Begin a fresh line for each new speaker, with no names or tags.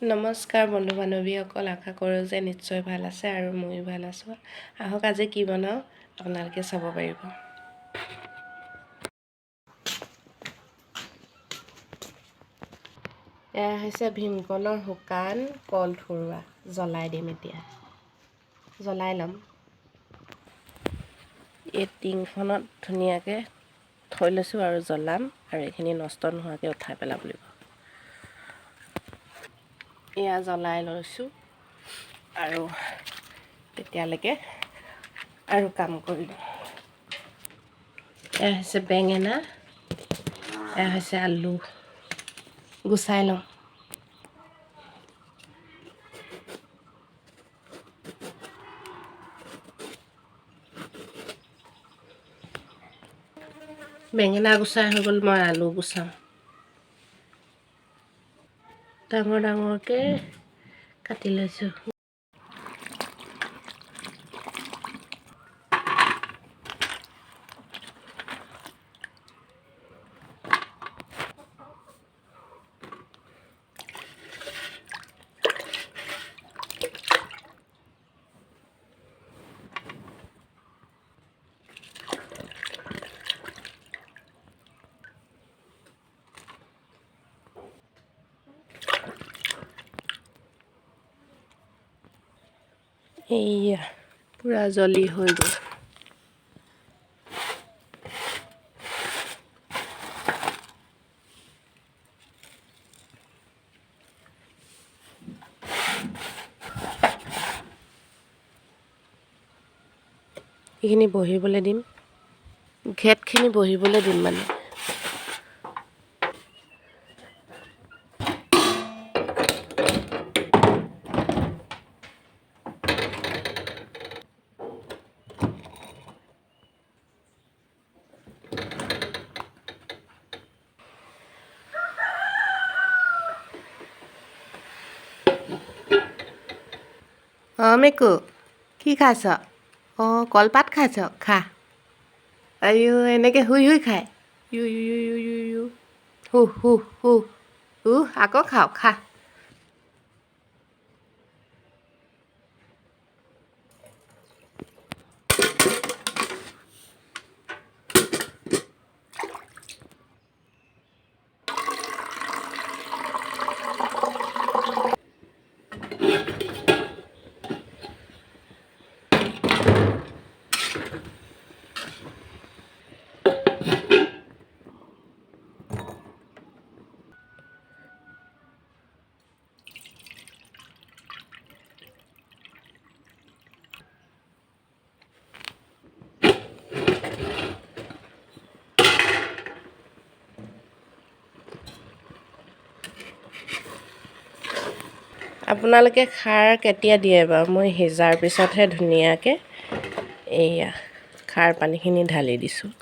নমস্কাৰ বন্ধু বান্ধৱীসকল, আশা কৰোঁ যে নিশ্চয় ভাল আছে আৰু ময়ো ভাল আছোঁ। আহক আজি কি বনাওঁ আপোনালোকে চাব পাৰিব। এয়া হৈছে ভীমকলৰ শুকান কল থৰুৱা, জ্বলাই দিম এতিয়া। জ্বলাই ল'ম। এই টিংখনত ধুনীয়াকৈ থৈ লৈছোঁ আৰু জ্বলাম, আৰু এইখিনি নষ্ট নোহোৱাকৈ উঠাই পেলাব লাগিব। এয়া জ্বলাই লৈছোঁ আৰু তেতিয়ালৈকে আৰু কাম কৰিম। এয়া হৈছে বেঙেনা, এয়া হৈছে আলু। গুচাই লওঁ। বেঙেনা গুচাই হৈ গ'ল, মই আলু গুচাওঁ। ডাঙৰ ডাঙৰকৈ কাটি লৈছোঁ। এইয়া পূৰা জ্বলি হৈ গ'ল। এইখিনি বহিবলৈ দিম, ঘেটখিনি বহিবলৈ দিম মানে। মেকু কি খাইছ? কলপাত খাইছ? খা। আইও এনেকৈ শুই শুই খায়। ইউ ইউ ইউ ইউ ইউ ইউ হু হু হু আকৌ খাওঁ, খা। আপোনালোকে খাৰ কেতিয়া দিয়ে বাৰু? মই সিজাৰ পিছতহে ধুনীয়াকৈ এইয়া খাৰ পানীখিনি ঢালি দিছোঁ।